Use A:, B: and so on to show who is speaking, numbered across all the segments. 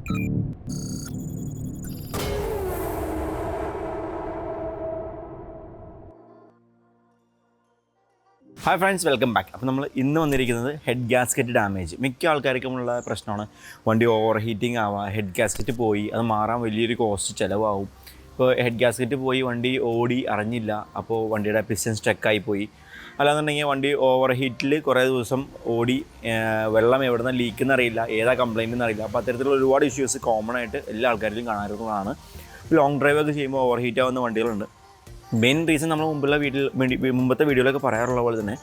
A: Hi friends, welcome back. അപ്പോൾ നമ്മൾ ഇന്ന് വന്നിരിക്കുന്നത് ഹെഡ് ഗ്യാസ്കറ്റ് ഡാമേജ്. മിക്ക ആൾക്കാർക്കുമുള്ള പ്രശ്നമാണ് വണ്ടി ഓവർ ഹീറ്റിംഗ് ആവുക. ഹെഡ് ഗ്യാസ്കറ്റ് പോയി അത് മാറാൻ വലിയൊരു കോസ്റ്റ് ചിലവാകും. ഇപ്പോൾ ഹെഡ് ഗ്യാസ്കറ്റ് പോയി വണ്ടി ഓടി അറിഞ്ഞില്ല, അപ്പോൾ വണ്ടിയുടെ പിസ്റ്റൻ സ്റ്റക്കായി പോയി. അല്ലാന്നുണ്ടെങ്കിൽ വണ്ടി ഓവർ ഹീറ്റിൽ കുറേ ദിവസം ഓടി വെള്ളം എവിടെ നിന്ന് ലീക്കെന്ന് അറിയില്ല, ഏതാ കംപ്ലയിൻ്റ് എന്നറിയില്ല. അപ്പോൾ അത്തരത്തിലുള്ള ഒരുപാട് ഇഷ്യൂസ് കോമൺ ആയിട്ട് എല്ലാ ആൾക്കാരിലും കാണാറുള്ളതാണ്. ലോങ് ഡ്രൈവൊക്കെ ചെയ്യുമ്പോൾ ഓവർ ഹീറ്റ് ആവുന്ന വണ്ടികളുണ്ട്. മെയിൻ റീസൺ നമ്മൾ മുമ്പത്തെ വീഡിയോയിലൊക്കെ പറയാറുള്ള പോലെ തന്നെ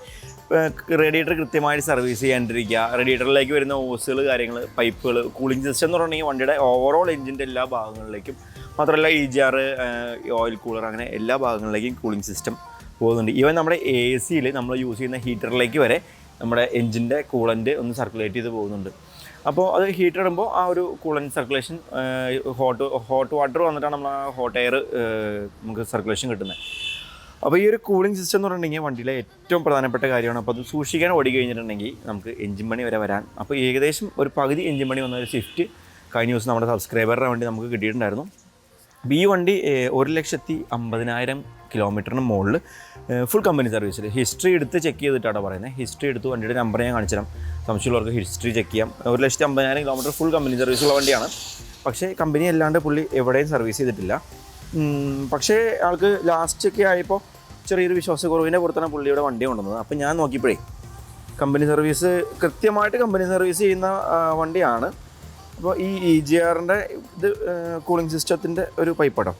A: റേഡിയേറ്റർ കൃത്യമായിട്ട് സർവീസ് ചെയ്യാണ്ടിരിക്കുക, റേഡിയേറ്ററിലേക്ക് വരുന്ന ഓസുകൾ, കാര്യങ്ങൾ, പൈപ്പുകൾ, കൂളിംഗ് സിസ്റ്റം എന്ന് പറഞ്ഞിട്ടുണ്ടെങ്കിൽ വണ്ടിയുടെ ഓവറോൾ എഞ്ചിൻ്റെ എല്ലാ ഭാഗങ്ങളിലേക്കും, മാത്രമല്ല EGR, ഓയിൽ കൂളർ, അങ്ങനെ എല്ലാ ഭാഗങ്ങളിലേക്കും കൂളിംഗ് സിസ്റ്റം പോകുന്നുണ്ട്. ഈവൻ നമ്മുടെ AC-യിൽ നമ്മൾ യൂസ് ചെയ്യുന്ന ഹീറ്ററിലേക്ക് വരെ നമ്മുടെ എഞ്ചിൻ്റെ കൂളൻ്റ് ഒന്ന് സർക്കുലേറ്റ് ചെയ്ത് പോകുന്നുണ്ട്. അപ്പോൾ അത് ഹീറ്റർ ഇടുമ്പോൾ ആ ഒരു കൂളൻ്റ് സർക്കുലേഷൻ, ഹോട്ട് വാട്ടർ വന്നിട്ടാണ് നമ്മൾ ആ ഹോട്ട് എയർ നമുക്ക് സർക്കുലേഷൻ കിട്ടുന്നത്. അപ്പോൾ ഈ ഒരു കൂളിംഗ് സിസ്റ്റം എന്ന് പറഞ്ഞിട്ടുണ്ടെങ്കിൽ വണ്ടിയിലെ ഏറ്റവും പ്രധാനപ്പെട്ട കാര്യമാണ്. അപ്പോൾ അത് സൂക്ഷിക്കാൻ ഓടി കഴിഞ്ഞിട്ടുണ്ടെങ്കിൽ നമുക്ക് എഞ്ചിൻ പണി വരെ വരാൻ, അപ്പോൾ ഏകദേശം ഒരു പകുതി എഞ്ചിൻ പണി വന്ന ഒരു സ്വിഫ്റ്റ് കഴിഞ്ഞ ദിവസം നമ്മുടെ സബ്സ്ക്രൈബറുടെ വണ്ടി നമുക്ക് കിട്ടിയിട്ടുണ്ടായിരുന്നു. അപ്പോൾ ഈ വണ്ടി 1,50,000 കിലോമീറ്ററിന് മുകളിൽ ഫുൾ കമ്പനി സർവീസിൽ ഹിസ്റ്ററി എടുത്ത് ചെക്ക് ചെയ്തിട്ടാണ് പറയുന്നത്. ഹിസ്റ്ററി എടുത്ത് വണ്ടിയുടെ നമ്പർ ഞാൻ കാണിച്ചു തരാം, സംശയമുള്ളവർക്ക് ഹിസ്റ്ററി ചെക്ക് ചെയ്യാം. 1,50,000 കിലോമീറ്റർ ഫുൾ കമ്പനി സർവീസുള്ള വണ്ടിയാണ്. പക്ഷേ കമ്പനി അല്ലാണ്ട് പുള്ളി എവിടെയും സർവീസ് ചെയ്തിട്ടില്ല. പക്ഷേ ആൾക്ക് ലാസ്റ്റൊക്കെ ആയപ്പോൾ ചെറിയൊരു വിശ്വാസക്കുറവിൻ്റെ പുറത്താണ് പുള്ളിയുടെ വണ്ടി കൊണ്ടുവന്നത്. അപ്പോൾ ഞാൻ നോക്കിയപ്പോഴേ കമ്പനി സർവീസ് കൃത്യമായിട്ട് കമ്പനി സർവീസ് ചെയ്യുന്ന വണ്ടിയാണ്. അപ്പോൾ ഈ EGR-ൻ്റെ ഇത് കൂളിംഗ് സിസ്റ്റത്തിൻ്റെ ഒരു പൈപ്പാട്ടോ,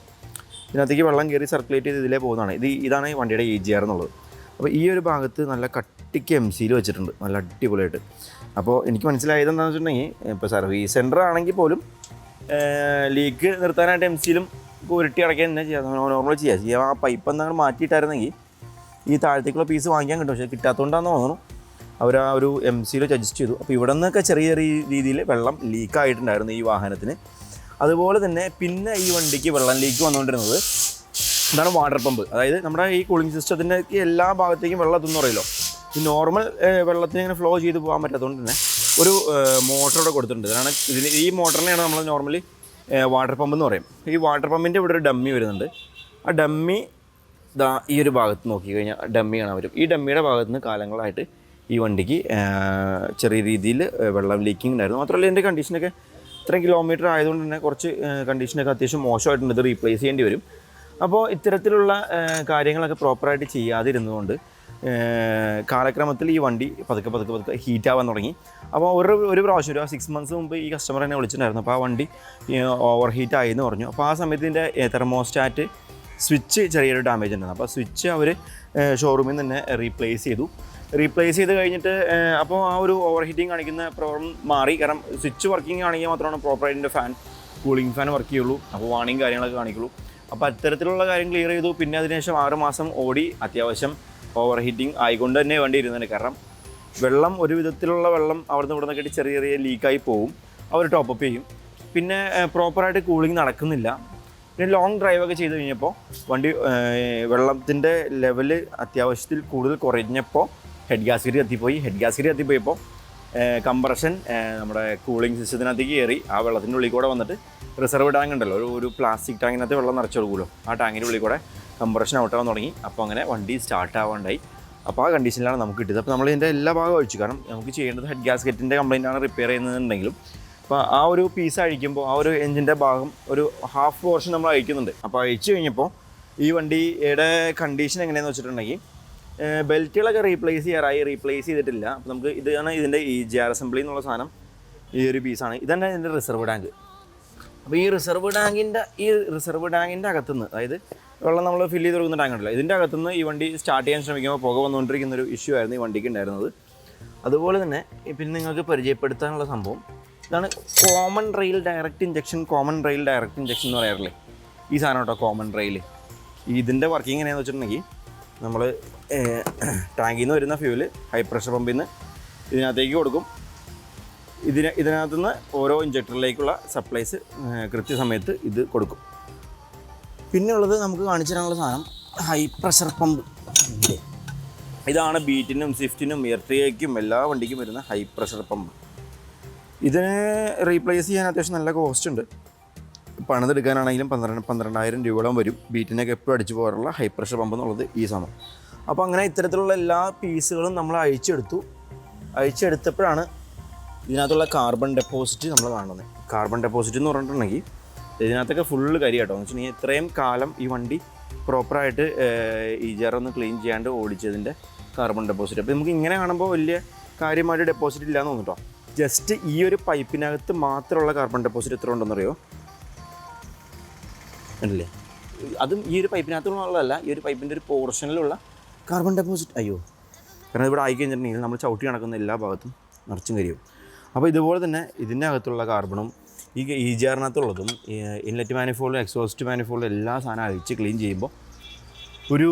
A: ഇതിനകത്തേക്ക് വെള്ളം കയറി സർക്കുലേറ്റ് ചെയ്ത് ഇതിലേ പോകുന്നതാണ്. ഇതാണ് ഈ വണ്ടിയുടെ EGR എന്നുള്ളത്. അപ്പോൾ ഈ ഒരു ഭാഗത്ത് നല്ല കട്ടിക്ക് MC-യിൽ വെച്ചിട്ടുണ്ട്, നല്ല അടിപൊളിയായിട്ട്. അപ്പോൾ എനിക്ക് മനസ്സിലായത് എന്താണെന്ന് വെച്ചിട്ടുണ്ടെങ്കിൽ, ഇപ്പോൾ സർവീസ് സെൻറ്റർ ആണെങ്കിൽ പോലും ലീക്ക് നിർത്താനായിട്ട് MC-യിലും ഉരുട്ടി അടയ്ക്കാൻ തന്നെ ചെയ്യാം, നോർമൽ ചെയ്യാം. ആ പൈപ്പ് എന്തെങ്കിലും മാറ്റിയിട്ടായിരുന്നെങ്കിൽ ഈ താഴത്തേക്കുള്ള പീസ് വാങ്ങിക്കാൻ കിട്ടും. പക്ഷേ കിട്ടാത്തതുകൊണ്ടാണെന്ന് തോന്നുന്നു അവർ ആ ഒരു MC-യിൽ അഡ്ജസ്റ്റ് ചെയ്തു. അപ്പോൾ ഇവിടെ നിന്നൊക്കെ ചെറിയ ചെറിയ രീതിയിൽ വെള്ളം ലീക്കായിട്ടുണ്ടായിരുന്നു ഈ വാഹനത്തിന്. അതുപോലെ തന്നെ പിന്നെ ഈ വണ്ടിക്ക് വെള്ളം ലീക്ക് വന്നുകൊണ്ടിരുന്നത് ഇതാണ് വാട്ടർ പമ്പ്. അതായത് നമ്മുടെ ഈ കൂളിംഗ് സിസ്റ്റത്തിൻ്റെ എല്ലാ ഭാഗത്തേക്കും വെള്ളം എത്തുമെന്ന് പറയുമല്ലോ. ഈ നോർമൽ വെള്ളത്തിന് ഇങ്ങനെ ഫ്ലോ ചെയ്ത് പോകാൻ പറ്റാത്തതുകൊണ്ട് തന്നെ ഒരു മോട്ടറോടെ കൊടുത്തിട്ടുണ്ട്. അതാണ് ഈ മോട്ടറിനെയാണ് നമ്മൾ നോർമലി വാട്ടർ പമ്പ് എന്ന് പറയും. ഈ വാട്ടർ പമ്പിൻ്റെ ഇവിടെ ഒരു ഡമ്മി വരുന്നുണ്ട്. ആ ഡമ്മി ഈ ഒരു ഭാഗത്ത് നോക്കി കഴിഞ്ഞാൽ ഡമ്മി കാണാൻ പറ്റും. ഈ ഡമ്മിയുടെ ഭാഗത്ത് നിന്ന് കാലങ്ങളായിട്ട് ഈ വണ്ടിക്ക് ചെറിയ രീതിയിൽ വെള്ളം ലീക്കിംഗ് ഉണ്ടായിരുന്നു. മാത്രമല്ല ഇതിൻ്റെ കണ്ടീഷനൊക്കെ ഇത്രയും കിലോമീറ്റർ ആയതുകൊണ്ട് തന്നെ കുറച്ച് കണ്ടീഷനൊക്കെ അത്യാവശ്യം മോശമായിട്ടുണ്ട്. ഇത് റീപ്ലേസ് ചെയ്യേണ്ടി വരും. അപ്പോൾ ഇത്തരത്തിലുള്ള കാര്യങ്ങളൊക്കെ പ്രോപ്പറായിട്ട് ചെയ്യാതിരുന്നതുകൊണ്ട് കാലക്രമത്തിൽ ഈ വണ്ടി പതുക്കെ ഹീറ്റ് ആവാൻ തുടങ്ങി. അപ്പോൾ ഒരു പ്രാവശ്യം ഒരു 6 months മുമ്പ് ഈ കസ്റ്റമർ എന്നെ വിളിച്ചിട്ടുണ്ടായിരുന്നു. അപ്പോൾ ആ വണ്ടി ഓവർ ഹീറ്റ് ആയി എന്ന് പറഞ്ഞു. അപ്പോൾ ആ സമയത്ത് ഇതിൻ്റെ തെർമോസ്റ്റാറ്റ് സ്വിച്ച് ചെറിയൊരു ഡാമേജ് ഉണ്ടായിരുന്നു. അപ്പോൾ സ്വിച്ച് അവർ ഷോറൂമിൽ നിന്ന് തന്നെ റീപ്ലേസ് ചെയ്ത് കഴിഞ്ഞിട്ട് അപ്പോൾ ആ ഒരു ഓവർ ഹീറ്റിംഗ് കാണിക്കുന്ന പ്രോബ്ലം മാറി. കാരണം സ്വിച്ച് വർക്കിംഗ് ആണെങ്കിൽ മാത്രമാണ് പ്രോപ്പറായിട്ട് ഫാൻ, കൂളിംഗ് ഫാൻ വർക്ക് ചെയ്യുള്ളൂ. അപ്പോൾ വാണിംഗ് കാര്യങ്ങളൊക്കെ കാണിക്കുള്ളൂ. അപ്പോൾ അത്തരത്തിലുള്ള കാര്യം ക്ലിയർ ചെയ്തു. പിന്നെ അതിനുശേഷം 6 മാസം ഓടി അത്യാവശ്യം ഓവർ ഹീറ്റിംഗ് ആയിക്കൊണ്ട് തന്നെ വേണ്ടി ഇരുന്നതിന്. കാരണം വെള്ളം ഒരു വിധത്തിലുള്ള വെള്ളം അവിടുന്ന് ഇവിടെ നിന്നൊക്കെ ചെറിയ ചെറിയ ലീക്കായി പോവും. അവർ ടോപ്പപ്പ് ചെയ്യും. പിന്നെ പ്രോപ്പറായിട്ട് കൂളിംഗ് നടക്കുന്നില്ല. പിന്നെ ലോങ് ഡ്രൈവൊക്കെ ചെയ്ത് കഴിഞ്ഞപ്പോൾ വണ്ടി വെള്ളത്തിൻ്റെ ലെവല് അത്യാവശ്യത്തിൽ കൂടുതൽ കുറഞ്ഞപ്പോൾ ഹെഡ് ഗ്യാസ്കറ്റ് കത്തിപ്പോയപ്പോൾ കംപ്രഷൻ നമ്മുടെ കൂളിംഗ് സിസ്റ്റത്തിനകത്തേക്ക് കയറി ആ വെള്ളത്തിൻ്റെ ഉള്ളിൽ കൂടെ വന്നിട്ട് റിസർവ് ടാങ്ക് ഉണ്ടല്ലോ, ഒരു പ്ലാസ്റ്റിക് ടാങ്കിനകത്ത് വെള്ളം നിറച്ച് കൊടുക്കുമല്ലോ, ആ ടാങ്കിൻ്റെ ഉള്ളിൽ കൂടെ കംപ്രഷൻ ഔട്ടാവാൻ തുടങ്ങി. അപ്പോൾ അങ്ങനെ വണ്ടി സ്റ്റാർട്ട് ആവാണ്ടായി. അപ്പോൾ ആ കണ്ടീഷനിലാണ് നമുക്ക് കിട്ടിയത്. അപ്പോൾ നമ്മൾ ഇതിൻ്റെ എല്ലാ ഭാഗവും അഴിച്ചു. കാരണം നമുക്ക് ചെയ്യേണ്ടത് ഹെഡ് ഗ്യാസ്കറ്റിൻ്റെ കംപ്ലയിൻ്റാണ് റിപ്പയർ ചെയ്യുന്നതെന്നുണ്ടെങ്കിലും അപ്പോൾ ആ ഒരു പീസ് അഴിക്കുമ്പോൾ ആ ഒരു എഞ്ചിൻ്റെ ഭാഗം ഒരു ഹാഫ് പോർഷൻ നമ്മൾ അഴിക്കുന്നുണ്ട്. അപ്പോൾ അഴിച്ചു കഴിഞ്ഞപ്പോൾ ഈ വണ്ടിയുടെ കണ്ടീഷൻ എങ്ങനെയാണെന്ന് വെച്ചിട്ടുണ്ടെങ്കിൽ ബെൽറ്റുകളൊക്കെ റീപ്ലേസ് ചെയ്തിട്ടില്ല. അപ്പോൾ നമുക്ക് ഇതാണ് ഇതിൻ്റെ EGR അസംബ്ലി എന്നുള്ള സാധനം. ഈ ഒരു പീസാണ്. ഇതന്നെ ഇതിൻ്റെ റിസർവ് ടാങ്ക്. അപ്പോൾ ഈ റിസർവ് ടാങ്കിൻ്റെ അകത്തുനിന്ന്, അതായത് വെള്ളം നമ്മൾ ഫില്ല് ചെയ്ത് കൊടുക്കുന്ന ടാങ്ക് ഉണ്ടല്ലോ, ഇതിൻ്റെ അകത്തുനിന്ന് ഈ വണ്ടി സ്റ്റാർട്ട് ചെയ്യാൻ ശ്രമിക്കുമ്പോൾ പുക വന്നുകൊണ്ടിരിക്കുന്നൊരു ഇഷ്യൂ ആയിരുന്നു ഈ വണ്ടിക്ക് ഉണ്ടായിരുന്നത്. അതുപോലെ തന്നെ പിന്നെ നിങ്ങൾക്ക് പരിചയപ്പെടുത്താനുള്ള സംഭവം ഇതാണ് കോമൺ റെയിൽ ഡയറക്റ്റ് ഇഞ്ചക്ഷൻ എന്ന് പറയാറില്ലേ, ഈ സാധനം കേട്ടോ കോമൺ റെയിൽ. ഇതിൻ്റെ വർക്കിംഗ് എങ്ങനെയാണെന്ന് വെച്ചിട്ടുണ്ടെങ്കിൽ നമ്മൾ ടാങ്കിൽ നിന്ന് വരുന്ന ഫ്യൂല് ഹൈ പ്രഷർ പമ്പിൽ നിന്ന് ഇതിനകത്തേക്ക് കൊടുക്കും. ഇതിനകത്തുനിന്ന് ഓരോ ഇഞ്ചക്ടറിലേക്കുള്ള സപ്ലൈസ് കൃത്യസമയത്ത് ഇത് കൊടുക്കും. പിന്നെ ഉള്ളത് നമുക്ക് കാണിച്ചു തരാനുള്ള സാധനം ഹൈ പ്രഷർ പമ്പ്. ഇതാണ് ബീറ്റിനും സ്വിഫ്റ്റിനും എർട്ടിഗയ്ക്കും എല്ലാ വണ്ടിക്കും വരുന്ന ഹൈ പ്രഷർ പമ്പ്. ഇതിനെ റീപ്ലേസ് ചെയ്യാൻ അത്യാവശ്യം നല്ല കോസ്റ്റ് ഉണ്ട്. പണിതെടുക്കാനാണെങ്കിലും 12,000 രൂപയോളം വരും. ബീറ്റിനൊക്കെ എപ്പോഴും അടിച്ചു പോകാറുള്ള ഹൈ പ്രഷർ പമ്പ് എന്നുള്ളത് ഈ സാധനം. അപ്പോൾ അങ്ങനെ ഇത്തരത്തിലുള്ള എല്ലാ പീസുകളും നമ്മൾ അഴിച്ചെടുത്തപ്പോഴാണ് ഇതിനകത്തുള്ള കാർബൺ ഡെപ്പോസിറ്റ് നമ്മൾ കാണുന്നത്. കാർബൺ ഡെപ്പോസിറ്റ് എന്ന് പറഞ്ഞിട്ടുണ്ടെങ്കിൽ ഇതിനകത്തൊക്കെ ഫുള്ള് കരി കേട്ടോ. എന്ന് വെച്ചിട്ടുണ്ടെങ്കിൽ ഇത്രയും കാലം ഈ വണ്ടി പ്രോപ്പറായിട്ട് ഈജറൊന്ന് ക്ലീൻ ചെയ്യാണ്ട് ഓടിച്ചതിൻ്റെ കാർബൺ ഡെപ്പോസിറ്റ്. അപ്പോൾ നമുക്ക് ഇങ്ങനെ കാണുമ്പോൾ വലിയ കാര്യമായിട്ട് ഡെപ്പോസിറ്റ് ഇല്ലയെന്ന് തോന്നുന്നു കേട്ടോ. ജസ്റ്റ് ഈ ഒരു പൈപ്പിനകത്ത് മാത്രമുള്ള കാർബൺ ഡെപ്പോസിറ്റ് എത്ര ഉണ്ടെന്നറിയോ? ഉണ്ടല്ലേ? അതും ഈ ഒരു പൈപ്പിനകത്തുള്ളതല്ല, ഈ ഒരു പൈപ്പിൻ്റെ ഒരു പോർഷനിലുള്ള കാർബൺ ഡെപ്പോസിറ്റ്. അയ്യോ, കാരണം ഇവിടെ ആയിക്കഴിഞ്ഞിട്ടുണ്ടെങ്കിൽ നമ്മൾ ചവിട്ടി നടക്കുന്ന എല്ലാ ഭാഗത്തും നിറച്ചും കരിയും. അപ്പോൾ ഇതുപോലെ തന്നെ ഇതിൻ്റെ അകത്തുള്ള കാർബണും ഈ ഈജാറിനകത്തുള്ളതും ഇൻലെറ്റ് മാനിഫോൾഡും എക്സോസ്റ്റ് മാനിഫോൾഡും എല്ലാ സാധനം അഴിച്ച് ക്ലീൻ ചെയ്യുമ്പോൾ ഒരു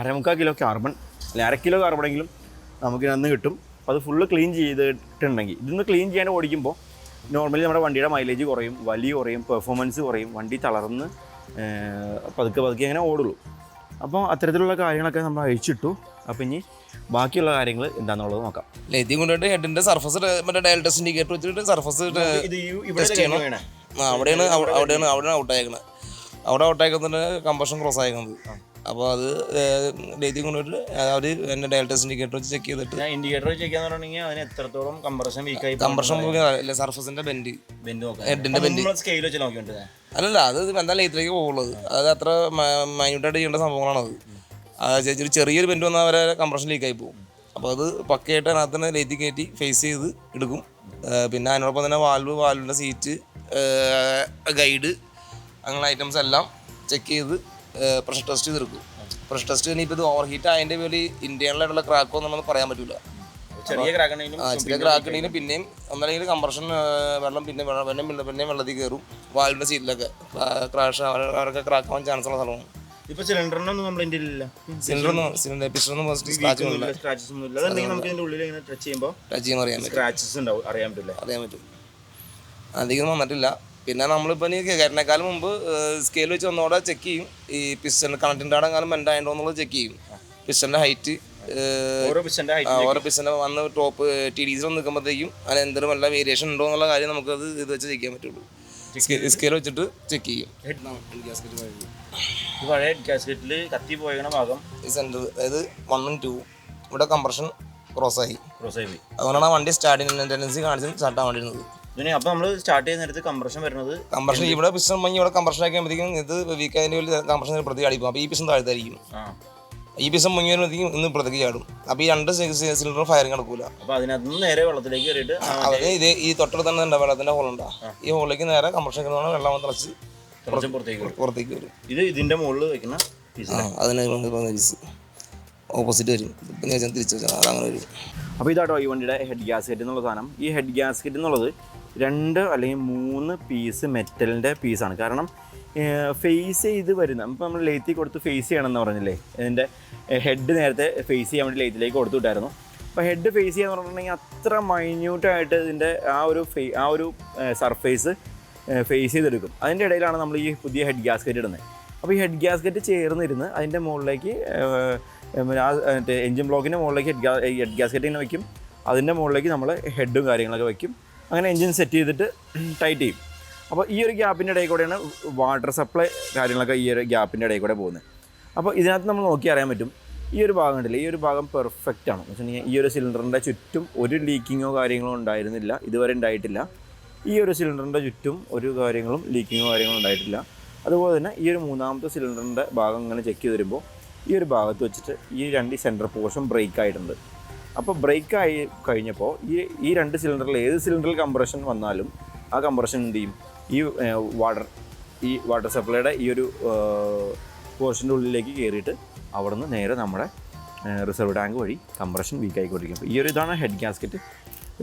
A: 1/4 കിലോ കാർബൺ അല്ലെങ്കിൽ 1/2 കിലോ കാർബണെങ്കിലും നമുക്കിനന്ന് കിട്ടും. അപ്പോൾ അത് ഫുള്ള് ക്ലീൻ ചെയ്തിട്ടുണ്ടെങ്കിൽ ഇതൊന്ന് ക്ലീൻ ചെയ്യാൻ ഓടിക്കുമ്പോൾ നോർമലി നമ്മുടെ വണ്ടിയുടെ മൈലേജ് കുറയും, വലിയ കുറയും, പെർഫോമൻസ് കുറയും, വണ്ടി തളർന്ന് പതുക്കെ അങ്ങനെ ഓടുള്ളൂ. അപ്പോൾ അത്തരത്തിലുള്ള കാര്യങ്ങളൊക്കെ നമ്മൾ അഴിച്ചിട്ടു. അപ്പോൾ ഇനി ബാക്കിയുള്ള കാര്യങ്ങൾ എന്താണെന്നുള്ളത് നോക്കാം.
B: ലെതി കൊണ്ടുപോയിട്ട് ഹെഡിൻ്റെ സർഫസ് മറ്റേ ഡയൽ ടെസ്റ്റ് ഇൻഡിക്കേറ്റർ വെച്ചിട്ട് സർഫസ് ടെസ്റ്റ് ചെയ്യണം. അവിടെയാണ് ഔട്ടായേക്കുന്നത്. അവിടെ ഔട്ടായേക്കുന്നതിന് കമ്പഷൻ ക്രോസ് ആയേക്കുന്നത്. അപ്പോൾ അത് ലെതി കൊണ്ടുപോയിട്ട് അവർ എൻ്റെ ഡയൽ ടെസ്റ്റ് ഇൻഡിക്കേറ്റർ വെച്ച് ചെക്ക് ചെയ്തിട്ട്
A: ഇൻഡിക്കേറ്റർ ചെക്ക് ചെയ്യാന്ന് പറഞ്ഞിട്ടുണ്ടെങ്കിൽ അതിന് എത്രത്തോളം കമ്പറേഷൻ വീക്കായി
B: സർഫസിൻ്റെ ബെൻഡ്
A: നോക്കാം.
B: ഹെഡിൻ്റെ ബെൻഡ്
A: സ്കെയിൽ വെച്ച് നോക്കിയിട്ട്
B: അല്ലല്ല, അത് എന്താ ലെയ്ത്തിലേക്ക് പോകുള്ളത്. അത് അത്ര മൈന്യൂട്ടായിട്ട് ചെയ്യേണ്ട സംഭവങ്ങളാണത്. ചെറിയൊരു ബെൻഡ് വന്നാൽ അവരെ കംപ്രഷൻ ലീക്കായി പോകും. അപ്പോൾ അത് പക്കയായിട്ട് അതിനകത്ത് തന്നെ ലെയ്ത്തി കയറ്റി ഫേസ് ചെയ്ത് എടുക്കും. പിന്നെ അതിനോടൊപ്പം തന്നെ വാൽവിൻ്റെ സീറ്റ്, ഗൈഡ്, അങ്ങനെ ഐറ്റംസ് എല്ലാം ചെക്ക് ചെയ്ത് പ്രഷർ ടെസ്റ്റ് ചെയ്തെടുക്കും. പ്രഷർ ടെസ്റ്റ് തന്നെ ഇപ്പോൾ ഇത് ഓവർ ഹീറ്റ് ആയതിൻ്റെ പേരിൽ ഇന്ത്യയിലായിട്ടുള്ള ക്രാക്കോ എന്നൊന്നും പറയാൻ പറ്റില്ല. ചെറിയ ക്രാക്ക് ഉണ്ടെങ്കിലും പിന്നെയും ഒന്നല്ലെങ്കിൽ കംപ്രഷൻ വെള്ളം പിന്നെയും വെള്ളത്തിൽ കയറും. വാൽവിൻ്റെ സീറ്റിലൊക്കെ ക്രാഷ് അവരൊക്കെ ക്രാക്ക് ആവാൻ ചാൻസ് ഉള്ള സ്ഥലമാണ്.
A: ഇപ്പോൾ സിലിണ്ടറിനൊന്നും കംപ്ലൈന്റ് ഇല്ല.
B: സിലിണ്ടർ പിസ്റ്റൊന്നും സ്ക്രാച്ചസ്
A: ഒന്നും ഇല്ല. അതുണ്ടെങ്കിൽ നമുക്ക് ഇതിൻ്റെ ഉള്ളിൽ ഇങ്ങനെ ടച്ച് ചെയ്യുമ്പോൾ
B: അറിയാൻ പറ്റും.
A: സ്ക്രാച്ചസ് ഉണ്ടാവും, അറിയാൻ പറ്റും.
B: അധികം വന്നിട്ടില്ല. പിന്നെ നമ്മളിപ്പോൾ ഇനി കയറിനേക്കാളും മുമ്പ് സ്കെയിൽ വെച്ച് ഒന്നുകൂടെ ചെക്ക് ചെയ്യും. ഈ പിസ്റ്റൺ കണക്റ്റിൻ്റെ കാലം ബെൻഡായിട്ടുണ്ടോ എന്നുള്ളത് ചെക്ക് ചെയ്യും. പിസ്റ്റൻ്റെ ഹൈറ്റ്, ഓരോ പിസ്റ്റൻ്റെ വന്ന് ടോപ്പ് TDS നിൽക്കുമ്പോഴത്തേക്കും അതിന് എന്തെങ്കിലും വല്ല വേരിയേഷൻ ഉണ്ടോ എന്നുള്ള കാര്യം നമുക്കത് ഇത് വെച്ച് ചെക്ക് ചെയ്യാൻ പറ്റുള്ളൂ. സ്കെയിൽ വെച്ചിട്ട് ചെക്ക് ചെയ്യും.
A: പഴയ ഗ്യാസ്കറ്റിൽ കത്തി പോയ ഭാഗം
B: ഈ സെൻറ്റർ, അതായത് 1ഉം 2ഉം ഇവിടെ കംപ്രഷൻ ക്രോസായി. അതുകൊണ്ടാണ് വണ്ടി സ്റ്റാർട്ടിങ് ടെൻഡൻസി കാണിച്ച് സ്റ്റാർട്ടാൻ വേണ്ടിയിരുന്നത്.
A: അപ്പോൾ നമ്മൾ സ്റ്റാർട്ട് ചെയ്യുന്ന നേരത്ത് കംപ്രഷൻ
B: ഇവിടെ പിസ്റ്റൺ മങ്ങി ഇവിടെ കംപ്രഷൻ ആക്കിയപ്പോഴത്തേക്കും ഇത് വീക്കായതിൻ്റെ വലിയ കംപ്രഷൻ പ്രതി അടിക്കും. അപ്പോൾ ഈ പിസ്റ്റൺ താഴ്ത്തായിരിക്കും. ഈ പിസ്റ്റൺ മുങ്ങി വരുമ്പോഴത്തേക്കും ഇന്ന് പ്രത്യേക ചാടും. അപ്പോൾ ഈ 2 സിലിണ്ടറും ഫയറിങ് നടക്കൂല.
A: അപ്പോൾ അതിനകത്ത് നേരെ വെള്ളത്തിലേക്ക് കയറിയിട്ട്
B: അതായത് ഇത് ഈ തൊട്ടടുത്ത് തന്നെ ഉണ്ട് വെള്ളത്തിൻ്റെ ഹോളുണ്ടാ. ഈ ഹോളിലേക്ക് നേരെ കംപ്രഷൻ വെള്ളം തിളച്ച് പുറത്തേക്ക് വരും.
A: ഇതിന്റെ മുകളിൽ വെക്കുന്ന
B: അതിന് ഓപ്പോസിറ്റ് വരും. തിരിച്ചു വെച്ചാൽ അതങ്ങനെ വരും.
A: അപ്പോൾ ഇതാട്ടോ ഈ വണ്ടിയുടെ ഹെഡ് ഗ്യാസ്കറ്റ് എന്നുള്ള സാധനം. ഈ ഹെഡ് ഗ്യാസ്കറ്റ് എന്നുള്ളത് 2 അല്ലെങ്കിൽ 3 പീസ് മെറ്റലിൻ്റെ പീസാണ്. കാരണം ഫേസ് ചെയ്ത് വരുന്ന ഇപ്പോൾ നമ്മൾ ലെയ്ത്തിൽ കൊടുത്ത് ഫേസ് ചെയ്യണമെന്ന് പറഞ്ഞില്ലേ, ഇതിൻ്റെ ഹെഡ് നേരത്തെ ഫേസ് ചെയ്യാൻ വേണ്ടി ലെയ്ത്തിലേക്ക് കൊടുത്തു വിട്ടായിരുന്നു. അപ്പോൾ ഹെഡ് ഫേസ് ചെയ്യാന്ന് പറഞ്ഞിട്ടുണ്ടെങ്കിൽ അത്ര മൈന്യൂട്ടായിട്ട് ഇതിൻ്റെ ആ ഒരു സർഫേസ് ഫേസ് ചെയ്തെടുക്കും. അതിൻ്റെ ഇടയിലാണ് നമ്മൾ ഈ പുതിയ ഹെഡ് ഗ്യാസ്കറ്റ് ഇടുന്നത്. അപ്പോൾ ഈ ഹെഡ് ഗ്യാസ്കറ്റ് ചേർന്നിരുന്ന് അതിൻ്റെ മുകളിലേക്ക് മറ്റേ എൻജിൻ ബ്ലോക്കിൻ്റെ മുകളിലേക്ക് ഹെഡ് ഗ്യാസ്കറ്റ് ഇങ്ങനെ വയ്ക്കും. അതിൻ്റെ മുകളിലേക്ക് നമ്മൾ ഹെഡും കാര്യങ്ങളൊക്കെ വയ്ക്കും. അങ്ങനെ എൻജിൻ സെറ്റ് ചെയ്തിട്ട് ടൈറ്റ് ചെയ്യും. അപ്പോൾ ഈ ഒരു ഗ്യാപ്പിൻ്റെ ഇടയിൽ കൂടെയാണ് വാട്ടർ സപ്ലൈ കാര്യങ്ങളൊക്കെ ഈ ഒരു ഗ്യാപ്പിൻ്റെ ഇടയിൽ കൂടെ പോകുന്നത്. അപ്പോൾ ഇതിനകത്ത് നമ്മൾ നോക്കി അറിയാൻ പറ്റും, ഈ ഒരു ഭാഗം ഉണ്ടല്ലോ, ഈ ഒരു ഭാഗം പെർഫെക്റ്റ് ആണ്. എന്ന് വെച്ചിട്ടുണ്ടെങ്കിൽ ഈ ഒരു സിലിണ്ടറിൻ്റെ ചുറ്റും ഒരു ലീക്കിങ്ങോ കാര്യങ്ങളോ ഉണ്ടായിരുന്നില്ല, ഇതുവരെ ഉണ്ടായിട്ടില്ല. ഈ ഒരു സിലിണ്ടറിൻ്റെ ചുറ്റും ഒരു ലീക്കിങ്ങോ കാര്യങ്ങളോ ഉണ്ടായിട്ടില്ല. അതുപോലെ തന്നെ ഈ ഒരു 3ാമത്തെ സിലിണ്ടറിൻ്റെ ഭാഗം ഇങ്ങനെ ചെക്ക് ചെയ്ത് വരുമ്പോൾ ഈ ഒരു ഭാഗത്ത് വെച്ചിട്ട് ഈ 2 സെൻറ്റർ പോർഷൻ ബ്രേക്ക് ആയിട്ടുണ്ട്. അപ്പോൾ ബ്രേക്ക് ആയി കഴിഞ്ഞപ്പോൾ ഈ 2 സിലിണ്ടറിൽ ഏത് സിലിണ്ടറിൽ കംപ്രഷൻ വന്നാലും ആ കംപ്രഷൻ എന്ത് ചെയ്യും, ഈ വാട്ടർ സപ്ലൈയുടെ ഈ ഒരു പോർഷൻ്റെ ഉള്ളിലേക്ക് കയറിയിട്ട് അവിടെ നിന്ന് നേരെ നമ്മുടെ റിസർവ് ടാങ്ക് വഴി കംപ്രഷൻ വീക്കായിക്കൊണ്ടിരിക്കും. അപ്പോൾ ഈ ഒരു ഇതാണ് ഹെഡ് ഗ്യാസ്കറ്റ്.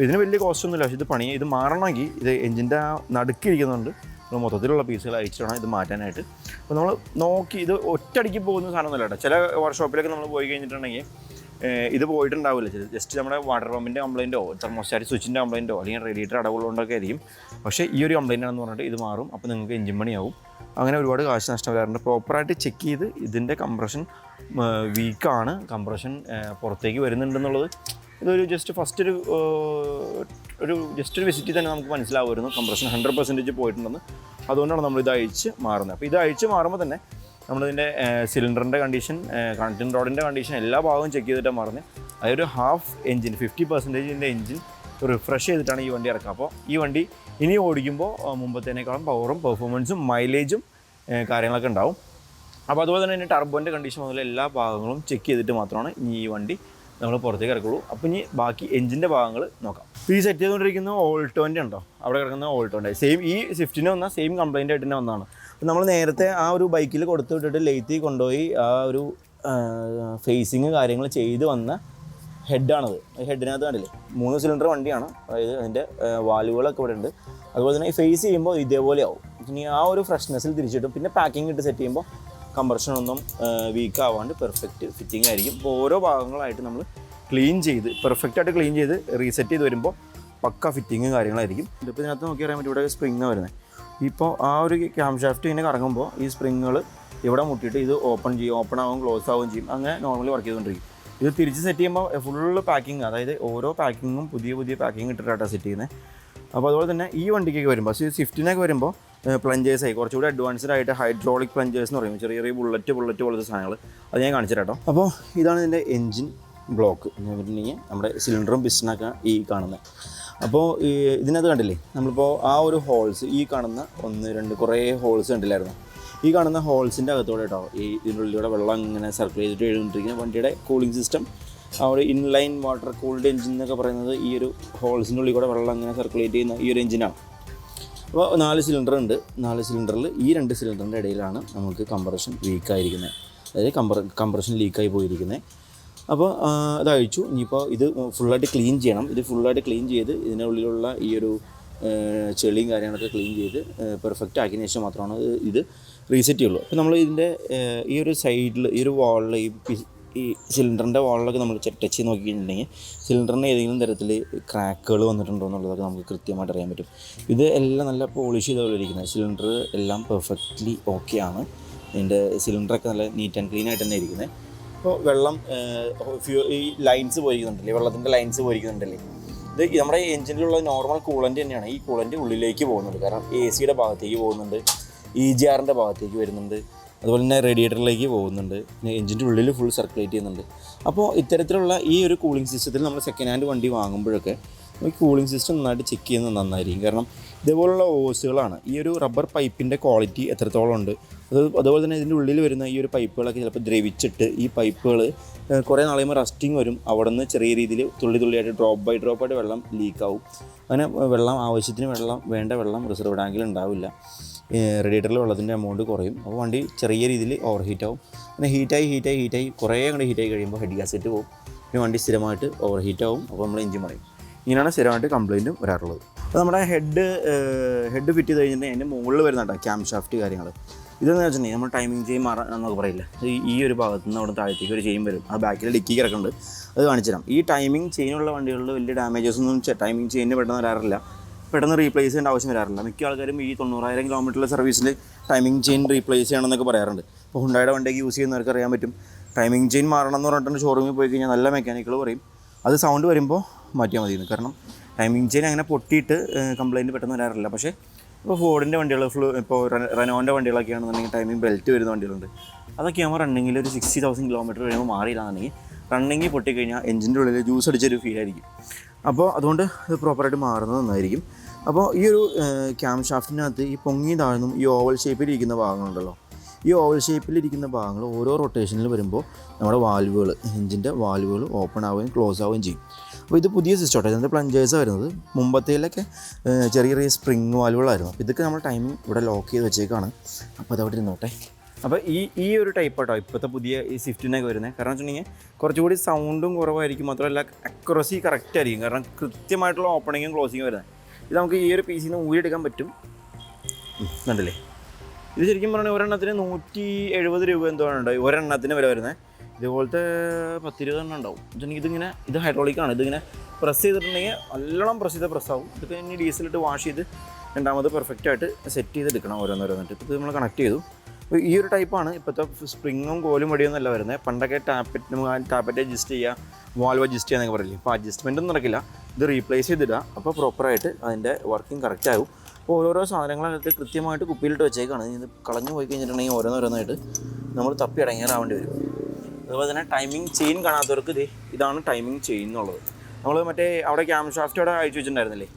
A: ഇതിന് വലിയ കോസ്റ്റ് ഒന്നുമില്ല. പക്ഷേ ഇത് മാറണമെങ്കിൽ ഇത് എഞ്ചിൻ്റെ നടുക്കിരിക്കുന്നുണ്ട്. നമ്മൾ മൊത്തത്തിലുള്ള പീസുകൾ അയച്ചു വേണം ഇത് മാറ്റാനായിട്ട്. അപ്പോൾ നമ്മൾ നോക്കി ഇത് ഒറ്റയടിക്ക് പോകുന്ന സാധനമൊന്നുമല്ല കേട്ടോ. ചില വർക്ക്ഷോപ്പിലൊക്കെ നമ്മൾ പോയി കഴിഞ്ഞിട്ടുണ്ടെങ്കിൽ ഇത് പോയിട്ടുണ്ടാവില്ല. ജസ്റ്റ് നമ്മുടെ വാട്ടർ പമ്പിൻ്റെ കംപ്ലയിൻറ്റോ തെർമോസ്റ്റാറ്റ് സ്വിച്ചിൻ്റെ കംപ്ലയിൻറ്റോ അല്ലെങ്കിൽ റേഡിയേറ്റർ അടവുള്ളതുകൊണ്ടൊക്കെ ആയിരിക്കും. പക്ഷേ ഈ ഒരു കംപ്ലയിൻ്റ് ആണെന്ന് പറഞ്ഞിട്ട് ഇത് മാറും. അപ്പോൾ നിങ്ങൾക്ക് എഞ്ചിൻ പണിയാവും. അങ്ങനെ ഒരുപാട് കാശ് നഷ്ടം വരാറുണ്ട്. പ്രോപ്പറായിട്ട് ചെക്ക് ചെയ്ത് ഇതിൻ്റെ കംപ്രഷൻ വീക്കാണ്, കംപ്രഷൻ പുറത്തേക്ക് വരുന്നുണ്ടെന്നുള്ളത് ഇതൊരു ജസ്റ്റ് ഫസ്റ്റ് ഒരു വിസിറ്റിൽ തന്നെ നമുക്ക് മനസ്സിലാവുമായിരുന്നു കംപ്രഷൻ 100% പോയിട്ടുണ്ടെന്ന്. അതുകൊണ്ടാണ് നമ്മൾ ഇത് അഴിച്ച് മാറുന്നത്. അപ്പോൾ ഇത് അഴിച്ച് മാറുമ്പോൾ തന്നെ നമ്മളിതിൻ്റെ സിലിണ്ടറിൻ്റെ കണ്ടീഷൻ, കണ്ടക്റ്റിംഗ് റോഡിൻ്റെ കണ്ടീഷൻ എല്ലാ ഭാഗവും ചെക്ക് ചെയ്തിട്ടാണ് മാറുന്നത്. അതൊരു ഹാഫ് എഞ്ചിൻ 50% എഞ്ചിൻ റിഫ്രഷ് ചെയ്തിട്ടാണ് ഈ വണ്ടി ഇറക്കുക. അപ്പോൾ ഈ വണ്ടി ഇനി ഓടിക്കുമ്പോൾ മുമ്പത്തേനേക്കാളും പവറും പെർഫോമൻസും മൈലേജും കാര്യങ്ങളൊക്കെ ഉണ്ടാവും. അപ്പോൾ അതുപോലെ തന്നെ ഇതിൻ്റെ ടർബോൻ്റെ കണ്ടീഷൻ മുതൽ എല്ലാ ഭാഗങ്ങളും ചെക്ക് ചെയ്തിട്ട് മാത്രമാണ് ഇനി ഈ വണ്ടി നമ്മൾ പുറത്തേക്ക് ഇറക്കുള്ളൂ. അപ്പോൾ ഇനി ബാക്കി എഞ്ചിൻ്റെ ഭാഗങ്ങൾ നോക്കാം. ഈ സെറ്റ് ചെയ്തുകൊണ്ടിരിക്കുന്ന ഓൾട്ടോൻ്റെ ഉണ്ടോ, അവിടെ കിടക്കുന്ന ഓൾട്ടോൻ്റെ സെയിം ഈ സ്വിഫ്റ്റിന് വന്ന സെയിം കംപ്ലൈൻ്റ് ആയിട്ട് തന്നെ വന്നതാണ്. അപ്പോൾ നമ്മൾ നേരത്തെ ആ ഒരു ബൈക്കിൽ കൊടുത്തു വിട്ടിട്ട് ലെയ്ത്തി കൊണ്ടുപോയി ആ ഒരു ഫേസിങ് കാര്യങ്ങൾ ചെയ്ത് വന്ന ഹെഡാണത്. ഹെഡിനകത്ത് കണ്ടില്ലേ 3 സിലിണ്ടർ വണ്ടിയാണ്. അതായത് അതിൻ്റെ വാൽവുകളൊക്കെ ഇവിടെ ഉണ്ട്. അതുപോലെ തന്നെ ഈ ഫേസ് ചെയ്യുമ്പോൾ ഇതേപോലെ ആവും. ഇനി ആ ഒരു ഫ്രഷ്നെസ്സിൽ തിരിച്ചിട്ടും പിന്നെ പാക്കിംഗ് ഇട്ട് സെറ്റ് ചെയ്യുമ്പോൾ കംപ്രഷനൊന്നും വീക്ക് ആവാണ്ട് പെർഫെക്റ്റ് ഫിറ്റിംഗ് ആയിരിക്കും. അപ്പോൾ ഓരോ ഭാഗങ്ങളായിട്ട് നമ്മൾ ക്ലീൻ ചെയ്ത് പെർഫെക്റ്റായിട്ട് ക്ലീൻ ചെയ്ത് റീസെറ്റ് ചെയ്ത് വരുമ്പോൾ പക്ക ഫിറ്റിങ് കാര്യങ്ങളായിരിക്കും. ഇപ്പോൾ ഇതിനകത്ത് നോക്കി അറിയാൻ പറ്റും, ഇവിടെ സ്പ്രിങ്ങാണ് വരുന്നത്. ഇപ്പോൾ ആ ഒരു ക്യാം ഷാഫ്റ്റ് ഇങ്ങനെ കറങ്ങുമ്പോൾ ഈ സ്പ്രിങ്ങുകൾ ഇവിടെ മുട്ടിയിട്ട് ഇത് ഓപ്പൺ ആവും, ക്ലോസ് ആവുകയും ചെയ്യും. അങ്ങനെ നോർമലി വർക്ക് ചെയ്തുകൊണ്ടിരിക്കും. ഇത് തിരിച്ച് സെറ്റ് ചെയ്യുമ്പോൾ ഫുള്ള് പാക്കിങ്, അതായത് ഓരോ പാക്കിങ്ങും പുതിയ പാക്കിങ് ഇട്ടിട്ടാണ് സെറ്റ് ചെയ്യുന്നത്. അപ്പോൾ അതുപോലെ തന്നെ ഈ വണ്ടിക്കൊക്കെ വരുമ്പോൾ സ്വിഫ്റ്റിനൊക്കെ വരുമ്പോൾ പ്ലഞ്ചേഴ്സായി കുറച്ചുകൂടി അഡ്വാൻസ്ഡ് ആയിട്ട് ഹൈഡ്രോളിക് പ്ലഞ്ചേഴ്സ് എന്ന് പറയും, ചെറിയ ബുള്ളറ്റ് പോലത്തെ സാധനങ്ങൾ. അത് ഞാൻ കാണിച്ചു തരാം കേട്ടോ. അപ്പോൾ ഇതാണ് ഇതിൻ്റെ എൻജിൻ ബ്ലോക്ക് എന്ന് പറഞ്ഞിട്ടുണ്ടെങ്കിൽ നമ്മുടെ സിലിണ്ടറും പിസ്റ്റണൊക്കെ ഈ കാണുന്നത്. അപ്പോൾ ഇതിനകത്ത് കണ്ടില്ലേ നമ്മളിപ്പോൾ ആ ഒരു ഹോൾസ് ഈ കാണുന്ന 1, 2 കുറേ ഹോൾസ് കണ്ടില്ലായിരുന്നു. ഈ കാണുന്ന ഹോൾസിൻ്റെ അകത്തോടെ കേട്ടോ ഇതിൻ്റെ ഉള്ളിലൂടെ വെള്ളം ഇങ്ങനെ സർക്കിൾ ചെയ്തിട്ട് എഴുതിക്കൊണ്ടിരിക്കുന്ന വണ്ടിയുടെ കൂളിംഗ് സിസ്റ്റം. ആ ഒരു ഇൻലൈൻ വാട്ടർ കൂൾഡ് എഞ്ചിൻ എന്നൊക്കെ പറയുന്നത് ഈ ഒരു ഹോൾസിൻ്റെ ഉള്ളിൽ കൂടെ വെള്ളം ഇങ്ങനെ സർക്കുലേറ്റ് ചെയ്യുന്ന ഈ ഒരു എഞ്ചിനാണ്. അപ്പോൾ 4 സിലിണ്ടർ ഉണ്ട്. 4 സിലിണ്ടറിൽ ഈ 2 സിലിണ്ടറിൻ്റെ ഇടയിലാണ് നമുക്ക് കംപ്രഷൻ വീക്കായിരിക്കുന്നത്, അതായത് കംപ്രഷൻ ലീക്കായി പോയിരിക്കുന്നത്. അപ്പോൾ അത് അഴിച്ചു. ഇനിയിപ്പോൾ ഇത് ഫുള്ളായിട്ട് ക്ലീൻ ചെയ്യണം. ഇത് ഫുള്ളായിട്ട് ക്ലീൻ ചെയ്ത് ഇതിനുള്ളിലുള്ള ഈ ഒരു ചെളിയും കാര്യങ്ങളൊക്കെ ക്ലീൻ ചെയ്ത് പെർഫെക്റ്റ് ആക്കിയതിന് ശേഷം മാത്രമാണ് ഇത് റീസെറ്റ് ചെയ്യുള്ളൂ. അപ്പോൾ നമ്മൾ ഇതിൻ്റെ ഈ ഒരു സൈഡിൽ ഈ ഒരു വാളിൽ ഈ സിലിണ്ടറിൻ്റെ വാളിലൊക്കെ നമ്മൾ ടച്ച് ചെയ്ത് നോക്കിയിട്ടുണ്ടെങ്കിൽ സിലിണ്ടറിന് ഏതെങ്കിലും തരത്തിൽ ക്രാക്കുകൾ വന്നിട്ടുണ്ടോ എന്നുള്ളതൊക്കെ നമുക്ക് കൃത്യമായിട്ട് അറിയാൻ പറ്റും. ഇത് എല്ലാം നല്ല പോളിഷ് ചെയ്ത പോലെ ഇരിക്കുന്നത്. സിലിണ്ടർ എല്ലാം പെർഫെക്റ്റ്ലി ഓക്കെ ആണ്. ഇതിൻ്റെ സിലിണ്ടറൊക്കെ നല്ല നീറ്റ് ആൻഡ് ക്ലീൻ ആയിട്ട് തന്നെ ഇരിക്കുന്നത്. അപ്പോൾ വെള്ളം ഈ ലൈൻസ് പോയിരിക്കുന്നുണ്ടല്ലേ, വെള്ളത്തിൻ്റെ ലൈൻസ് പോയിരിക്കുന്നുണ്ടല്ലേ, ഇത് നമ്മുടെ എഞ്ചിനിലുള്ള നോർമൽ കൂളൻ്റ് തന്നെയാണ്. ഈ കൂളൻ്റ് ഉള്ളിലേക്ക് പോകുന്നുണ്ട്, കാരണം AC-യുടെ ഭാഗത്തേക്ക് പോകുന്നുണ്ട്, EGR-ൻ്റെ ഭാഗത്തേക്ക് വരുന്നുണ്ട്, അതുപോലെ തന്നെ റേഡിയേറ്ററിലേക്ക് പോകുന്നുണ്ട്, പിന്നെ എഞ്ചിൻ്റെ ഉള്ളിൽ ഫുൾ സർക്കുലേറ്റ് ചെയ്യുന്നുണ്ട്. അപ്പോൾ ഇത്തരത്തിലുള്ള ഈ ഒരു കൂളിംഗ് സിസ്റ്റത്തിൽ നമ്മൾ സെക്കൻഡ് ഹാൻഡ് വണ്ടി വാങ്ങുമ്പോഴൊക്കെ ഈ കൂളിംഗ് സിസ്റ്റം നന്നായിട്ട് ചെക്ക് ചെയ്യുന്നത് നന്നായിരിക്കും. കാരണം ഇതേപോലുള്ള ഓസുകളാണ്. ഈ ഒരു റബ്ബർ പൈപ്പിൻ്റെ ക്വാളിറ്റി എത്രത്തോളം ഉണ്ട്, അതുപോലെ തന്നെ ഇതിൻ്റെ ഉള്ളിൽ വരുന്ന ഈ ഒരു പൈപ്പുകളൊക്കെ ചിലപ്പോൾ ദ്രവിച്ചിട്ട് ഈ പൈപ്പുകൾ കുറേ നാളെയുമ്പോൾ റസ്റ്റിങ് വരും. അവിടെ നിന്ന് ചെറിയ രീതിയിൽ തുള്ളിയായിട്ട് ഡ്രോപ്പ് ബൈ ഡ്രോപ്പായിട്ട് വെള്ളം ലീക്കാവും. അങ്ങനെ ആവശ്യത്തിന് വേണ്ട വെള്ളം റിസർവ് ടാങ്കിൽ ഉണ്ടാവില്ല. റേഡിയേറ്ററിൽ വെള്ളത്തിൻ്റെ എമൗണ്ട് കുറയും. അപ്പോൾ വണ്ടി ചെറിയ രീതിയിൽ ഓവർ ഹീറ്റാവും. അങ്ങനെ ഹീറ്റായി കുറേ അങ്ങോട്ട് ഹീറ്റായി കഴിയുമ്പോൾ ഹെഡ് ഗ്യാസെറ്റ് പോകും. പിന്നെ വണ്ടി സ്ഥിരമായിട്ട് ഓവർ ഹീറ്റാവും. അപ്പോൾ നമ്മൾ എഞ്ചിൻ പറയും. ഇങ്ങനെയാണ് സ്ഥിരമായിട്ട് കംപ്ലയിൻറ്റും വരാറുള്ളത്. അപ്പോൾ നമ്മുടെ ഹെഡ് ഫിറ്റ് ചെയ്ത് കഴിഞ്ഞിട്ടുണ്ടെങ്കിൽ അതിൻ്റെ മുകളിൽ വരുന്നുണ്ടോ ക്യാം ഷാഫ്റ്റ് കാര്യങ്ങൾ. ഇതെന്ന് വെച്ചിട്ടുണ്ടെങ്കിൽ നമ്മൾ ടൈമിംഗ് ചെയിൻ മാറാൻ എന്നൊക്കെ പറയില്ല, ഈ ഒരു ഭാഗത്ത് നിന്ന് അവിടെ താഴത്തേക്ക് ഒരു ചെയിൻ വരും. ആ ബാക്കിൽ ഡിക്കി കിടക്കുന്നുണ്ട്, അത് കാണിച്ചു തരാം. ഈ ടൈമിംഗ് ചെയിനുള്ള വണ്ടികളിൽ വലിയ ഡാമേജസ് ഒന്നും ടൈമിംഗ് ചെയിനിന് പെട്ടെന്ന് വരാറില്ല, പെട്ടെന്ന് റീപ്ലേസ് ചെയ്യേണ്ട ആവശ്യം വരാറില്ല. മിക്ക ആൾക്കാരും ഈ 90,000 കിലോമീറ്ററിലെ സർവീസിൽ ടൈമിംഗ് ചെയിൻ റീപ്ലേസ് ചെയ്യണമെന്നൊക്കെ പറയാറുണ്ട്. ഇപ്പോൾ ഹുണ്ടായുടെ വണ്ടിയൊക്കെ യൂസ് ചെയ്യുന്നവർക്ക് അറിയാൻ പറ്റും, ടൈമിംഗ് ചെയിൻ മാറണം എന്ന് പറഞ്ഞിട്ട് ഷോറൂമിൽ പോയി കഴിഞ്ഞാൽ നല്ല മെക്കാനിക്കുകൾ പറയും അത് സൗണ്ട് വരുമ്പോൾ മാറ്റിയാൽ മതിയെന്ന്. കാരണം ടൈമിംഗ് ചെയിൻ അങ്ങനെ പൊട്ടിയിട്ട് കംപ്ലയിൻറ്റ് പെട്ടെന്ന് വരാറില്ല. പക്ഷേ ഇപ്പോൾ ഫോർഡിൻ്റെ വണ്ടികൾ ഇപ്പോൾ റെനോൻ്റെ വണ്ടികളൊക്കെ ആണെന്നുണ്ടെങ്കിൽ ടൈമിംഗ് ബെൽറ്റ് വരുന്ന വണ്ടികളുണ്ട്. അതൊക്കെ ആകുമ്പോൾ റണ്ണിങ്ങിൽ ഒരു 60,000 കിലോമീറ്റർ കഴിയുമ്പോൾ മാറിയില്ലാന്നുണ്ടെങ്കിൽ റണ്ണിങ് പൊട്ടിക്കഴിഞ്ഞാൽ എഞ്ചിൻ്റെ ഉള്ളിൽ ജ്യൂസ് അടിച്ചൊരു ഫീലായിരിക്കും. അപ്പോൾ അതുകൊണ്ട് ഇത് പ്രോപ്പറായിട്ട് മാറുന്നത് നന്നായിരിക്കും. അപ്പോൾ ഈ ഒരു ക്യാം ഷാഫ്റ്റിനകത്ത് ഈ പൊങ്ങി താഴ്ന്നും ഈ ഓവൽ ഷേപ്പിലിരിക്കുന്ന ഭാഗങ്ങളുണ്ടല്ലോ, ഈ ഓവൽ ഷേപ്പിലിരിക്കുന്ന ഭാഗങ്ങൾ ഓരോ റൊട്ടേഷനിൽ വരുമ്പോൾ നമ്മുടെ വാൽവുകൾ, എഞ്ചിൻ്റെ വാൽവുകൾ ഓപ്പൺ ആവുകയും ക്ലോസ് ആവുകയും ചെയ്യും. അപ്പോൾ ഇത് പുതിയ സിസ്റ്റം, ഇതിൻ്റെ പ്ലഞ്ചേഴ്സാണ് വരുന്നത്. മുമ്പത്തേലൊക്കെ ചെറിയ സ്പ്രിങ് വാൽവുകളായിരുന്നു. അപ്പോൾ ഇതൊക്കെ നമ്മൾ ടൈമിംഗ് ഇവിടെ ലോക്ക് ചെയ്ത് വെച്ചേക്കാണ്. അപ്പോൾ അതവിടെ ഇരുന്നോട്ടെ. അപ്പോൾ ഈ ഒരു ടൈപ്പ് കേട്ടോ ഇപ്പോഴത്തെ പുതിയ ഈ സ്വിഫ്റ്റിനൊക്കെ വരുന്നത്. കാരണം വെച്ചിട്ടുണ്ടെങ്കിൽ കുറച്ചുകൂടി സൗണ്ടും കുറവായിരിക്കും, മാത്രമല്ല അക്യുറസി കറക്റ്റ് ആയിരിക്കും. കാരണം കൃത്യമായിട്ടുള്ള ഓപ്പണിങ്ങും ക്ലോസിങ്ങും വരുന്നത്. ഇത് നമുക്ക് ഈ ഒരു പീസിൽ നിന്ന് ഊരിയെടുക്കാൻ പറ്റും. കണ്ടില്ലേ, ഇത് ശരിക്കും പറഞ്ഞാൽ ഒരെണ്ണത്തിന് 170 രൂപ എന്തോ ഉണ്ട് ഒരെണ്ണത്തിന് വില വരുന്നത്. ഇതുപോലത്തെ 10-20 എണ്ണം ഉണ്ടാവും. ഇതിങ്ങനെ ഇത് ഹൈഡ്രോളിക്കാണ്. ഇതിങ്ങനെ പ്രസ് ചെയ്തിട്ടുണ്ടെങ്കിൽ നല്ലോണം പ്രസ്സാവും. ഇതൊക്കെ ഇനി ഡീസലിട്ട് വാഷ് ചെയ്ത് രണ്ടാമത് പെർഫെക്റ്റായിട്ട് സെറ്റ് ചെയ്തെടുക്കണം ഓരോന്നോരോന്നിട്ട്. ഇത് നമ്മൾ കണക്ട് ചെയ്തു. അപ്പോൾ ഈ ഒരു ടൈപ്പാണ് ഇപ്പോഴത്തെ സ്പ്രിങ്ങും കോലും വടിയൊന്നും അല്ല വരുന്നത്. പണ്ടൊക്കെ ടാപ്പറ്റ് അഡ്ജസ്റ്റ് ചെയ്യുക, വാൽവ് അഡ്ജസ്റ്റ് ചെയ്യാന്നൊക്കെ പറയില്ലേ. അപ്പോൾ അഡ്ജസ്റ്റ്മെൻറ്റ് ഒന്നും നടക്കില്ല, ഇത് റീപ്ലേസ് ചെയ്തിടുക. അപ്പോൾ പ്രോപ്പറായിട്ട് അതിൻ്റെ വർക്കിംഗ് കറക്റ്റ് ആകും. അപ്പോൾ ഓരോരോ സാധനങ്ങളൊക്കെ കൃത്യമായിട്ട് കുപ്പിയിലിട്ട് വെച്ചേക്കാണ്. ഇത് കളഞ്ഞു പോയി കഴിഞ്ഞിട്ടുണ്ടെങ്കിൽ ഓരോന്നോരോന്നായിട്ട് നമ്മൾ തപ്പി ഇറങ്ങിയാറാവേണ്ടി വരും. അതുപോലെ തന്നെ ടൈമിംഗ് ചെയിൻ കാണാത്തവർക്ക് ഇതാണ് ടൈമിംഗ് ചെയിൻ എന്നുള്ളത്. നമ്മൾ മറ്റേ അവിടെ ക്യാം ഷാഫ്റ്റ് അവിടെ അയച്ചു വെച്ചിട്ടുണ്ടായിരുന്നില്ലേ,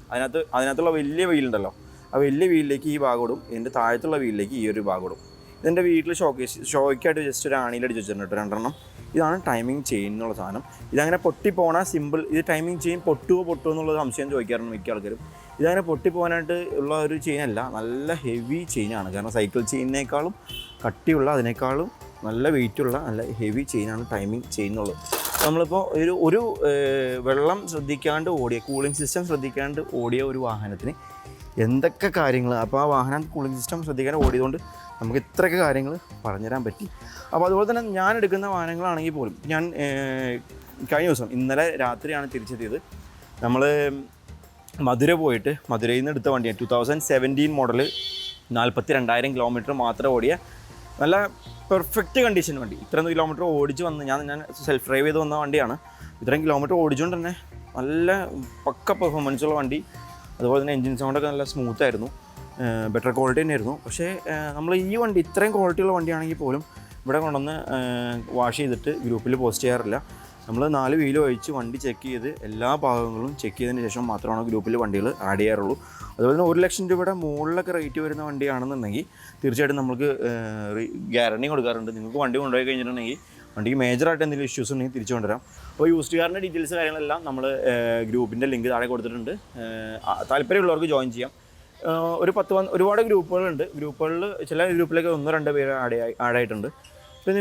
A: അതിനകത്തുള്ള വലിയ വീലുണ്ടല്ലോ, ആ വലിയ വീലിലേക്ക് ഈ ഭാഗം ഇതിൻ്റെ താഴത്തുള്ള വീലിലേക്ക് ഈ ഒരു ഭാഗം ഇതിൻ്റെ വീട്ടിൽ ഷോയ്ക്കായിട്ട് ജസ്റ്റ് ഒരു ആണിയിൽ അടിച്ച് വെച്ചിട്ടുണ്ട് 2 ഇതാണ് ടൈമിംഗ് ചെയിൻ എന്നുള്ള സാധനം. ഇതങ്ങനെ പൊട്ടിപ്പോണ സിമ്പിൾ. ഇത് ടൈമിംഗ് ചെയിൻ പൊട്ടുമോ എന്നുള്ള സംശയം ചോദിക്കാറുണ്ട് മിക്ക ആൾക്കാരും. ഇതങ്ങനെ പൊട്ടിപ്പോകാനായിട്ട് ഉള്ള ഒരു ചെയിനല്ല, നല്ല ഹെവി ചെയിനാണ്. കാരണം സൈക്കിൾ ചെയിനേക്കാളും കട്ടിയുള്ള, അതിനേക്കാളും നല്ല വെയിറ്റുള്ള നല്ല ഹെവി ചെയിനാണ് ടൈമിംഗ് ചെയിൻ എന്നുള്ളത്. നമ്മളിപ്പോൾ ഒരു വെള്ളം ശ്രദ്ധിക്കാണ്ട് ഓടിയ, കൂളിംഗ് സിസ്റ്റം ശ്രദ്ധിക്കാണ്ട് ഓടിയ ഒരു വാഹനത്തിന് എന്തൊക്കെ കാര്യങ്ങൾ, അപ്പോൾ ആ വാഹനം കൂളിംഗ് സിസ്റ്റം ശ്രദ്ധിക്കാണ്ട് ഓടിയതുകൊണ്ട് നമുക്ക് ഇത്രയൊക്കെ കാര്യങ്ങൾ പറഞ്ഞുതരാൻ പറ്റി. അപ്പോൾ അതുപോലെ തന്നെ ഞാൻ എടുക്കുന്ന വാഹനങ്ങളാണെങ്കിൽ പോലും ഞാൻ കഴിഞ്ഞ ദിവസം ഇന്നലെ രാത്രിയാണ് തിരിച്ചെത്തിയത്. നമ്മൾ മധുര പോയിട്ട് മധുരയിൽ നിന്ന് എടുത്ത വണ്ടിയാണ് 2017 മോഡൽ 42,000 കിലോമീറ്റർ മാത്രം ഓടിയ നല്ല പെർഫെക്റ്റ് കണ്ടീഷൻ വണ്ടി. ഇത്രയും കിലോമീറ്റർ ഓടിച്ച് വന്ന് ഞാൻ സെൽഫ് ഡ്രൈവ് ചെയ്ത് വന്ന വണ്ടിയാണ്. ഇത്രയും കിലോമീറ്റർ ഓടിച്ചുകൊണ്ട് തന്നെ നല്ല പക്ക പെർഫോമൻസുള്ള വണ്ടി. അതുപോലെ തന്നെ എൻജിൻ സൗണ്ടൊക്കെ നല്ല സ്മൂത്തായിരുന്നു, ബെറ്റർ ക്വാളിറ്റി തന്നെയായിരുന്നു. പക്ഷേ നമ്മൾ ഈ വണ്ടി ഇത്രയും ക്വാളിറ്റിയുള്ള വണ്ടിയാണെങ്കിൽ പോലും ഇവിടെ കൊണ്ടുവന്ന് വാഷ് ചെയ്തിട്ട് ഗ്രൂപ്പിൽ പോസ്റ്റ് ചെയ്യാറില്ല. നമ്മൾ 4 വീല് ഒഴിച്ച് വണ്ടി ചെക്ക് ചെയ്ത് എല്ലാ ഭാഗങ്ങളും ചെക്ക് ചെയ്തതിന് ശേഷം മാത്രമാണ് ഗ്രൂപ്പിൽ വണ്ടികൾ ആഡ് ചെയ്യാറുള്ളൂ. അതുപോലെ തന്നെ 1 ലക്ഷം രൂപയുടെ മുകളിലൊക്കെ റേറ്റ് വരുന്ന വണ്ടിയാണെന്നുണ്ടെങ്കിൽ തീർച്ചയായിട്ടും നമുക്ക് ഗ്യാരണ്ടി കൊടുക്കാറുണ്ട്. നിങ്ങൾക്ക് വണ്ടി കൊണ്ടുപോയി കഴിഞ്ഞിട്ടുണ്ടെങ്കിൽ വണ്ടിക്ക് മേജറായിട്ട് എന്തെങ്കിലും ഇഷ്യൂസ് ഉണ്ടെങ്കിൽ തിരിച്ചു കൊണ്ടുവരാം. അപ്പോൾ യൂസ്ഡ് കാറിൻ്റെ ഡീറ്റെയിൽസ് കാര്യങ്ങളെല്ലാം നമ്മൾ ഗ്രൂപ്പിൻ്റെ ലിങ്ക് താഴെ കൊടുത്തിട്ടുണ്ട്. താല്പര്യമുള്ളവർക്ക് ജോയിൻ ചെയ്യാം. ഒരുപാട് ഗ്രൂപ്പുകളുണ്ട്. ഗ്രൂപ്പുകളിൽ ചില ഗ്രൂപ്പിലേക്ക് 1-2 പേര് ആഡായിട്ടുണ്ട്. ഇപ്പോൾ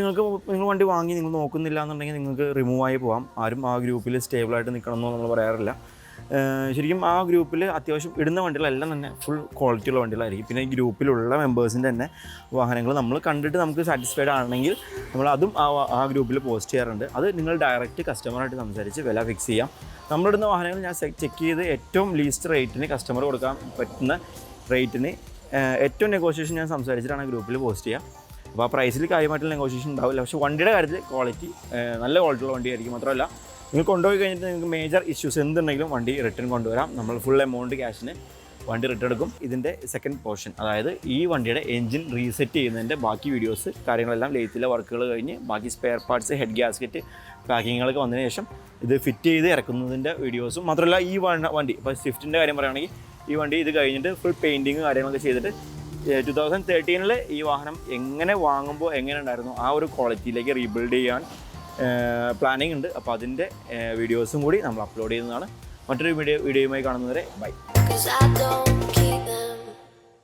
A: നിങ്ങൾ വണ്ടി വാങ്ങി നിങ്ങൾ നോക്കുന്നില്ല എന്നുണ്ടെങ്കിൽ നിങ്ങൾക്ക് റിമൂവ് ആയി പോകാം. ആരും ആ ഗ്രൂപ്പിൽ സ്റ്റേബിളായിട്ട് നിൽക്കണമെന്നോ നമ്മൾ പറയാറില്ല. ശരിക്കും ആ ഗ്രൂപ്പിൽ അത്യാവശ്യം ഇടുന്ന വണ്ടികളെല്ലാം തന്നെ ഫുൾ ക്വാളിറ്റിയുള്ള വണ്ടികളായിരിക്കും. പിന്നെ ഈ ഗ്രൂപ്പിലുള്ള മെമ്പേഴ്സിൻ്റെ തന്നെ വാഹനങ്ങൾ നമ്മൾ കണ്ടിട്ട് നമുക്ക് സാറ്റിസ്ഫൈഡ് ആണെങ്കിൽ നമ്മൾ അതും ആ ഗ്രൂപ്പിൽ പോസ്റ്റ് ചെയ്യാറുണ്ട്. അത് നിങ്ങൾ ഡയറക്റ്റ് കസ്റ്റമറായിട്ട് സംസാരിച്ച് വില ഫിക്സ് ചെയ്യാം. നമ്മളിടുന്ന വാഹനങ്ങൾ ഞാൻ ചെക്ക് ചെയ്ത് ഏറ്റവും ലീസ്റ്റ് റേറ്റിന് കസ്റ്റമർ കൊടുക്കാൻ പറ്റുന്ന റേറ്റിന് ഏറ്റവും നെഗോഷിയേഷൻ ഞാൻ സംസാരിച്ചിട്ടാണ് ഗ്രൂപ്പിൽ പോസ്റ്റ് ചെയ്യുക. അപ്പോൾ ആ പ്രൈസിൽ കാര്യമായിട്ടുള്ള നെഗോഷിയേഷൻ ഉണ്ടാവില്ല. പക്ഷേ വണ്ടിയുടെ കാര്യത്തിൽ ക്വാളിറ്റി നല്ല ക്വാളിറ്റിയുള്ള വണ്ടിയായിരിക്കും. മാത്രമല്ല നിങ്ങൾ കൊണ്ടുപോയി കഴിഞ്ഞിട്ട് നിങ്ങൾക്ക് മേജർ ഇഷ്യൂസ് എന്തുണ്ടെങ്കിലും വണ്ടി റിട്ടേൺ കൊണ്ടുവരാം. നമ്മൾ ഫുൾ എമൗണ്ട് ക്യാഷിന് വണ്ടി റിട്ടേൺ എടുക്കും. ഇതിൻ്റെ സെക്കൻഡ് പോർഷൻ, അതായത് ഈ വണ്ടിയുടെ എൻജിൻ റീസെറ്റ് ചെയ്യുന്നതിൻ്റെ ബാക്കി വീഡിയോസ് കാര്യങ്ങളെല്ലാം ലേറ്റിലെ വർക്കുകൾ കഴിഞ്ഞ് ബാക്കി സ്പെയർ പാർട്സ്, ഹെഡ് ഗ്യാസ്കറ്റ്, പാക്കിങ്ങുകളൊക്കെ വന്നതിന് ശേഷം ഇത് ഫിറ്റ് ചെയ്ത് ഇറക്കുന്നതിൻ്റെ വീഡിയോസും, മാത്രമല്ല ഈ വണ്ടി ഇപ്പോൾ സ്വിഫ്റ്റിൻ്റെ കാര്യം പറയുകയാണെങ്കിൽ ഈ വണ്ടി ഇത് കഴിഞ്ഞിട്ട് ഫുൾ പെയിൻറ്റിങ് കാര്യങ്ങളൊക്കെ ചെയ്തിട്ട് 2013 ഈ വാഹനം എങ്ങനെ വാങ്ങുമ്പോൾ എങ്ങനെ ഉണ്ടായിരുന്നു ആ ഒരു ക്വാളിറ്റിയിലേക്ക് റീബിൽഡ് ചെയ്യാൻ പ്ലാനിങ് ഉണ്ട്. അപ്പോൾ അതിൻ്റെ വീഡിയോസും കൂടി നമ്മൾ അപ്ലോഡ് ചെയ്യുന്നതാണ്. മറ്റൊരു വീഡിയോയുമായി കാണുന്നവരെ ബൈ.